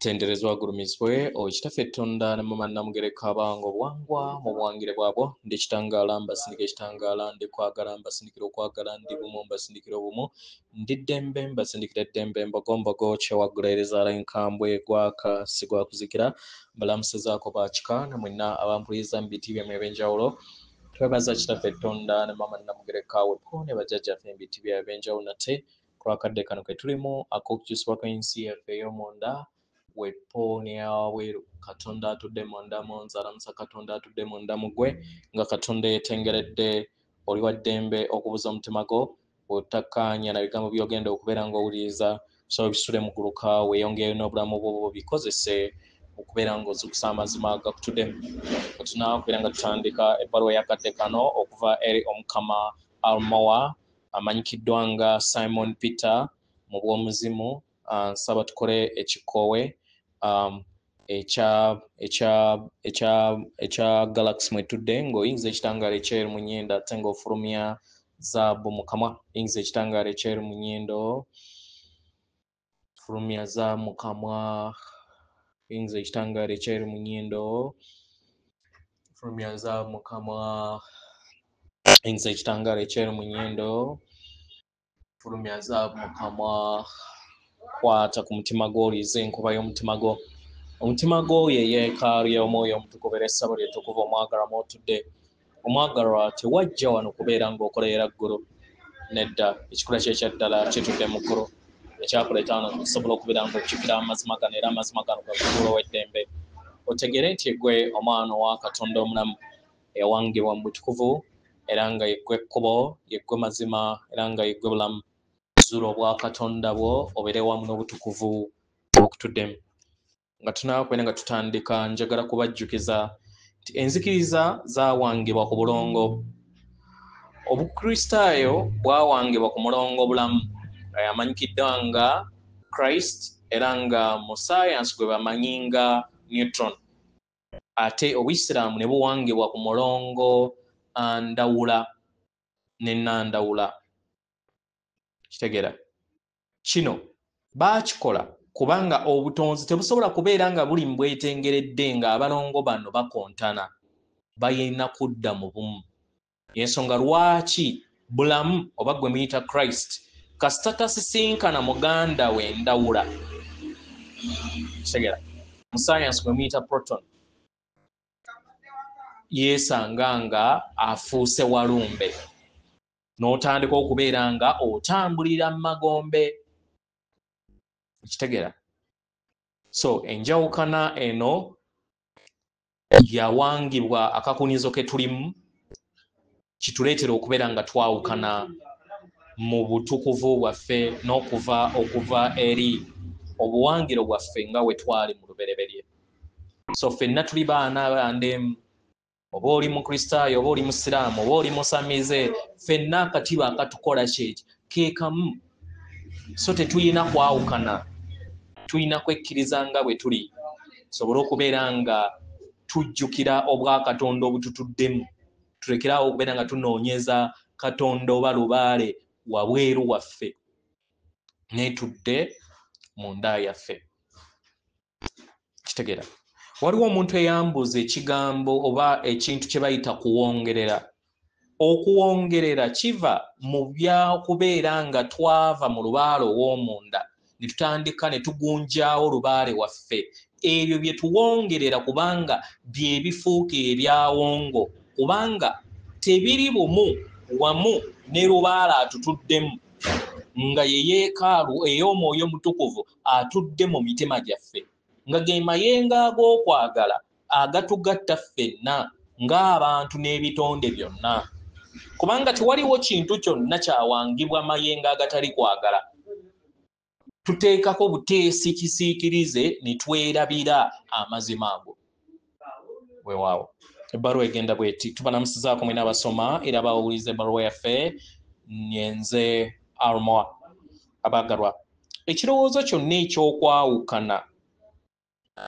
Tenderezwa gurumizwe okitaffe Tonda ne mama namugereka abango bwangwa mu bwangire bwabwo ndi kitangala mbasindika ekitangala ndi kwagala mbasindikira okwagala ndi bumu mbasindikira obumu ndi ddembe mbasindikira eddembe mbogombogo kyewaggulereza enkambwe gwaka sigwa kuzikira mbalamusizaako bakika ne mwenna abampuliriza mu biti byemmwe eb'enjawulo twebaza kitaffe Tonda ne mama namugereka wepo ne bajjajjaffe mu biti byabwe eb'enjawulo nate kulwakadde kano ke tulimu ak'okukyusibwa kw'ensi yaffe ey'omunda wepo ne aweeru Katonda atudde munda mu nzalamusa Katonda atudde munda mu ggwe nga Katonda yeetengeredde oli wa ddembe okubuza omutima gwo otakkaanya na bigambo by'ogenda okubeera ng'owuliriza so bisule mu guluka weeyongeyo n'obulamu bwo bikozese okubeera ng'ozukusa amazima gakutuddemu tunaakubeera nga tutandika ebbaluwa y'akadde kano okuva eri omukama Almoa amanyikiddwa nga Simon Peter mu bw'omuzimu nsaba tukole ekikoowe ekya galaxy mwetudde ng'oyinza ekitangaala ekyeru mu nnyindo ate ng'ofulumya zaabu mu kamwa yinza ekitangaala ekyeru mu nnyindo fulumya za mu kamwa yinza ekitangaala ekyeru mu nnyindo fulumya za mu kamwa yinza ekitangaala ekyeru mu nnyindo fulumya za mu kamwa kwata ku mutima gwo oliiza enkuba y'omutima gwo omutima gwo ye yeekaalu y'omwoyo omutukuvu era essabo ly'ettukuvu omwagalwa mw'otudde omwagalwa tewajja wano kubeera ng'okoleera ggulu nedda ekikula kye ekyaddala kitudde mu ggulu ekyakuleeta wano okusobola okubeera ng'okujjukira amazima gano era amazima gano gakutuula ow'eddembe otegere nti eggwe omwana owa Katonda omulamu eyawangibwa mu butukuvu era nga yeggwe ekkubo yeggwe mazima era nga yeggwe bulamu zuula obwa Katonda bwo obeere wamu n'obutukuvu obukutuddemu nga tunaakubeera nga tutandika njagala kubajjukiza nti enzikiriza zaawangibwa ku bulongo obukristaayo bwawangibwa ku mulongo bulamu amanyikiddwa nga Christ era nga mu science gwe bamanyi nga neutron ate obuyisiraamu ne buwangibwa ku mulongo ndawula n'ennandawula kitegeera kino baakikola kubanga obutonzi tebusobola kubeera nga buli mbwetengeredde ng'abalongo bano bakontana bayina kudda mu bumu y'ensonga lwaki bulamu oba gwe muyita Christ kasita tasisinkana muganda we ndawula kitegeera mu science gwe muyita proton yeesanga nga afuuse walumbe n'otandika okubeera nga otambulira mu magombe kitegeera so enjawukana eno yawangibwa akakunizo ke tulimu kituleetera okubeera nga twawukana mu butukuvu bwaffe okuva eri obuwangiro bwaffe nga we twali mu lubereberye so ffenna tuli baana bandemu oba oli mukristaayo oba oli musiraamu oba oli musamize ffenna akatiba akatukola kyeki keekamu so tetulina kwawukana tulina kwekkiriza nga bwe tuli sobole okubeera nga tujjukira obwa Katonda obututuddemu tulekeraawo okubeera nga tunoonyeza Katonda oba lubaale wabweru waffe neetudde mu nda yaffe kitegeera waliwo omuntu eyambuza ekigambo oba ekintu kye bayita kuwongerera okuwongerera kiva mu byakubeera nga twava mu lubaale ow'omunda ne tutandika ne tugunjaawo lubaale waffe ebyo bye tuwongerera kubanga bye bifuuka ebyawongo kubanga tebiri bumu wamu ne lubaale atutuddemu nga ye yeekaalu ey'omwoyo omutukuvu atudde mu mitima gyaffe nga ge mayengo ag'okwagala agatugatta ffenna ng'abantu n'ebitonde byonna kubanga tewaliwo kintu kyonna kyawangibwa mayengo agatali kwagala tuteekako buteesi kisiikirize ne twerabira amazima ago weewaawo ebbaluwa egenda bweti tubalamusizaako mwena abasoma era bawuliza ebbaluwa yaffe nyenze Almoa abaagalwa ekirowoozo kyonna ekyokwawukana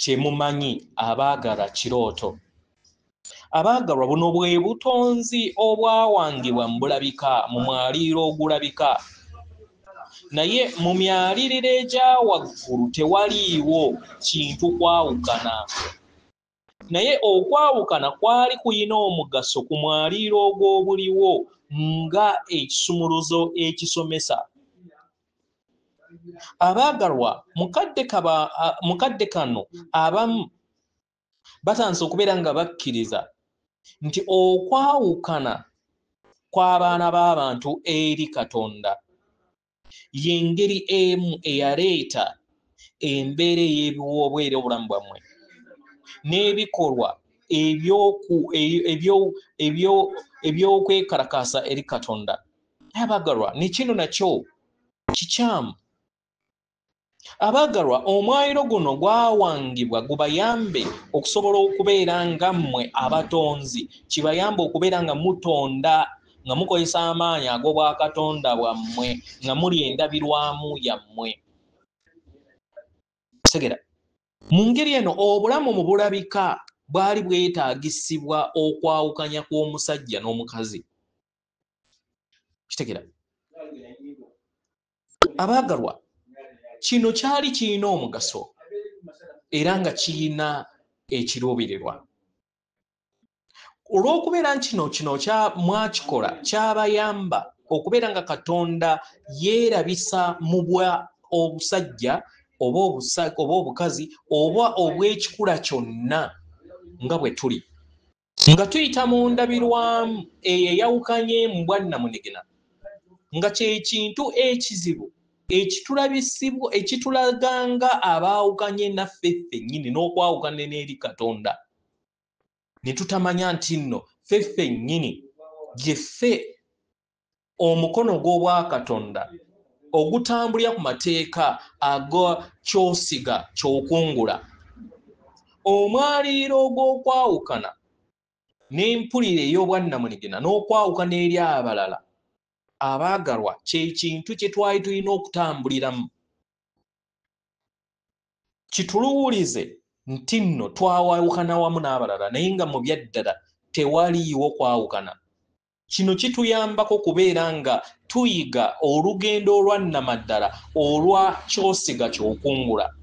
kye mumanyi abaagala kirooto abaagalwa buno bwe butonzi obwawangibwa mu bulabika mu mwaliiro ogulabika naye mu myaliriro egya waggulu tewaliiwo kintu kwawukana. Naye okwawukana kwali kuyina omugaso ku mwaliiro ogw'obuliwo nga ekisumuluzo ekisomesa. Abaagalwa, mukadde kano abamu batandise okubeera nga bakkiriza nti okwawukana kw'abaana b'abantu eri Katonda y'engeri emu eyaleeta embeera ey'ebiwoobwera obulamu bwammwe n'ebikolwa ebyokwekalakaasa eri Katonda. Abaagalwa, ne kino nakyo kikyamu. Abaagalwa, omwayiro guno gwawangibwa gubayambe okusobola okubeera nga mmwe abatonzi, kibayambe okubeera nga mutonda nga mukozesa amaanyi ag'obwakatonda bwammwe nga muli endabirwamu yammwe. Segera, mu ngeri eno obulamu mu bulabika bwali bwetaagisibwa okwawukanya kw'omusajja n'omukazi. Kitegera, abaagalwa, kino kyali kirina omugaso era nga kirina ekiruubirirwa. Olw'okubeera kino mwakikola kyabayamba okubeera nga Katonda yeerabisa mu bwa obusajja oba obukazi oba obw'ekikula kyonna nga bwe tuli, nga tuyita mu ndabirwamu eyawukanye mu bwannamunigina, nga kye kintu ekizibu ekitulaganga abaawukanye naffe ffennyini n'okwawukana n'eri Katonda. Ne tutamanya nti nno ffe ffennyini gyeffe omukono gw'obwakatonda ogutambulira ku mateeka aga kyosiga kyokungula. Omwaliiro ogw'okwawukana n'empulira ey'obwannamunigina n'okwawukana eri abalala, abaagalwa, kye kintu kye twali tulina okutambuliramu. Kituluwulize nti nno twawawukana wamu n'abalala naye nga mu byaddala tewaliiwo kwawukana. Kino kituyambako kubeera nga tuyiga olugendo olwannamaddala olwa kyosiga kyokungula.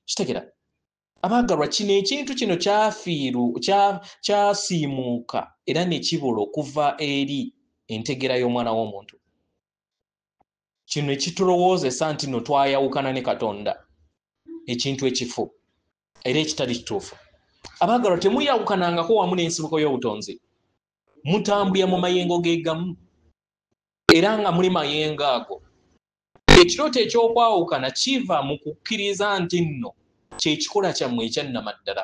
Kitegera, abaagalwa, kino ekintu kino kyasiimuuka era ne kibula okuva eri entegera y'omwana w'omuntu. Kino ekitulowoozesa nti nno twayawukana ne Katonda, ekintu ekifu era ekitali kituufu. Abaagalwa, temuyawukanangako wamu n'ensibuko y'obutonzi. Mutambulira mu mayengo ge gamu era nga muli mayengo ago. Ekirooto ekyokwawukana kiva mu kukkiriza nti nno kyekikola kyammwe ekyannamaddala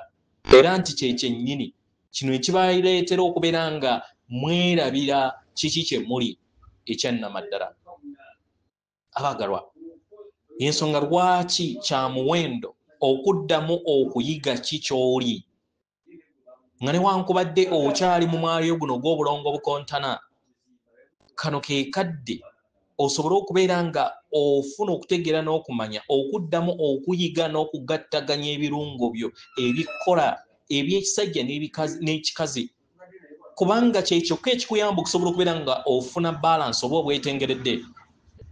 era nti kye kyennyini kino ekibaleetera okubeera nga mwerabira kiki kye muli ekyannamaddala. Abaagalwa, ensonga lwaki kya muwendo okuddamu okuyiga ki ky'oli nga newankubadde okyali mu mwaliiro guno gw'obulongo bukontana. Kano ke kadde osobole okubeera nga ofuna okutegeera n'okumanya okuddamu okuyiga n'okugattaganya ebirungo byo ebikola eby'ekisajja n'ekikazi, kubanga kye kyokka ekikuyamba okusobola okubeera nga ofuna balansi oba obwetengeredde,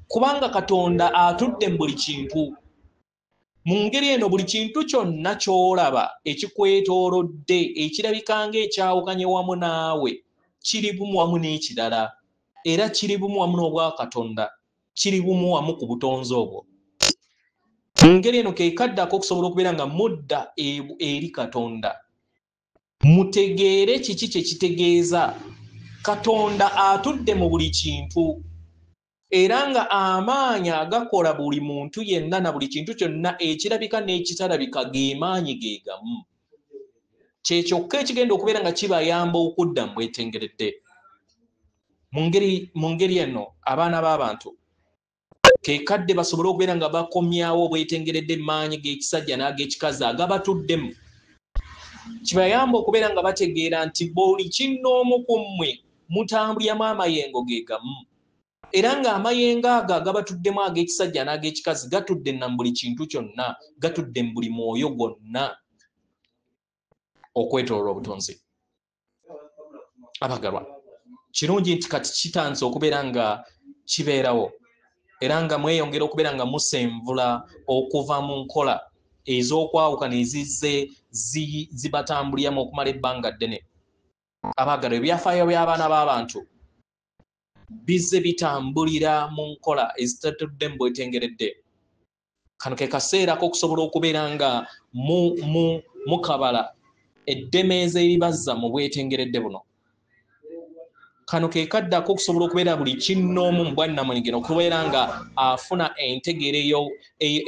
kubanga Katonda atudde mu buli kintu. Mu ngeri eno buli kintu kyonna ky'olaba ekikwetoolodde ekirabika ng'ekyawukanye wamu naawe kiri bumu wamu n'ekirala era kiri bumu wamu n'obwakatonda, kiri bumu wamu ku butonzi obwo. Mu ngeri eno ke kaddako okusobola okubeera nga mudda eri Katonda, mutegeere kiki kye kitegeeza. Katonda atudde mu buli kintu era nga amaanyi agakola buli muntu yenna na buli kintu kyonna ekirabika n'ekitalabika ge maanyi ge gamu. Kye kyokka ekigenda okubeera nga kibayamba okudda mu bwetengeredde. Mu ngeri eno abaana b'abantu ke kadde basobole okubeera nga bakomyawo obwetengeredde maanyi g'ekisajja n'ag'ekikazi agabatuddemu. Kibayamba okubeera nga bategeera nti buli kinnoomu ku mmwe mutambuliramu amayengo ge gamu era nga amayengo ago agabatuddemu ag'ekisajja n'ag'ekikazi gatudde na buli kintu kyonna, gatudde mu buli mwoyo gwonna okwetooloola obutonzi. Abaagalwa, kirungi nti kati kitandise okubeera nga kibeerawo era nga mweyongera okubeera nga musenvula okuva mu nkola ez'okwawukana ezizze zibatambuliramu okumala ebbanga ddene. Abaagalwa, ebyafaayo by'abaana b'abantu bizze bitambulira mu nkola ezitatudde mu bwetengeredde. Kano ke kaseera k'okusobola okubeera nga mukabala eddemeeza eribazza mu bwetengeredde buno. Kano ke kaddako okusobola okubeera buli kinnoomu mu bwannamunigina okubeera nga afuna entegeera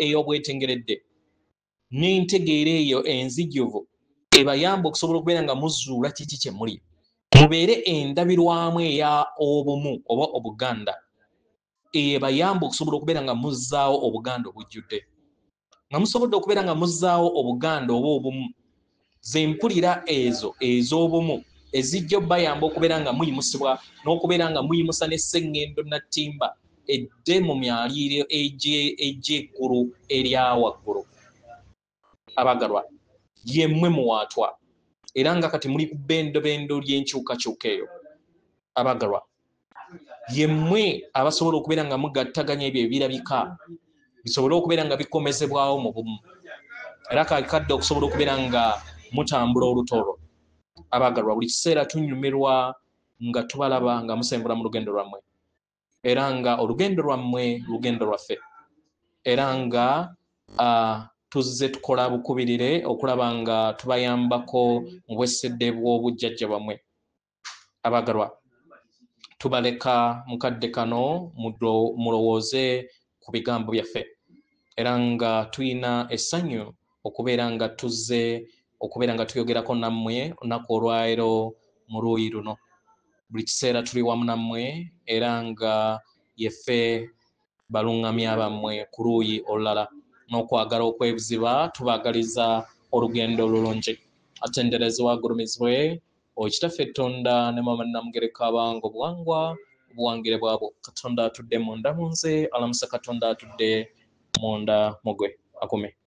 ey'obwetengeredde n'entegeera eyo enzijuvu ebayamba okusobola okubeera nga muzuula kiki kye muli, mubeere endabirwamu eya obumu oba Obuganda ebayamba okusobola okubeera nga muzzaawo Obuganda obujjudde. Nga musobodde okubeera nga muzzaawo Obuganda oba obumu, zempulira ezo ez'obumu ezijja bayamba okubeera nga muyimusibwa n'okubeera nga muyimusa n'esseŋŋendo nattimba edde mu myaliiro egy'eggulu erya waggulu. Abagalwa, yemmwe muwaatwa era nga kati muli ku bbendobendo ly'enkyukakyuka eyo. Abagalwa, yemmwe abasobola okubeera nga mugattaganya ebyo ebirabika bisobole okubeera nga bikomezebwawo mu bumu era kakadde okusobola okubeera nga mutambula olutoolo. Abagalwa, buli kiseera tunyumirwa nga tubalaba nga musembula mu lugendo lwammwe era nga olugendo lwammwe lugendo lwaffe era nga tuzze tukola bukubirire okulaba nga tubayambako mu bwesedde bw'obujjajja bwammwe. Abagalwa, tubaleka mukadde kano mulowooze ku bigambo byaffe era nga tuyina essanyu okubeera nga tuzze okubeera nga tuyogerako nammwe olunaku olwaleero mu luuyi luno. Buli kiseera tuli wamu nammwe era nga yeffe baluŋŋamya bammwe ku luuyi olulala n'okwagala okwebuziba tubaagaliza olugendo olulungi. Atenderezebwa agulumizibwe Okitaffe Katonda ne Mama Namugereka abange obuwangwa obuwangire bwabwo. Katonda atudde munda mu nze, alamuse Katonda atudde munda mu gwe. Akume.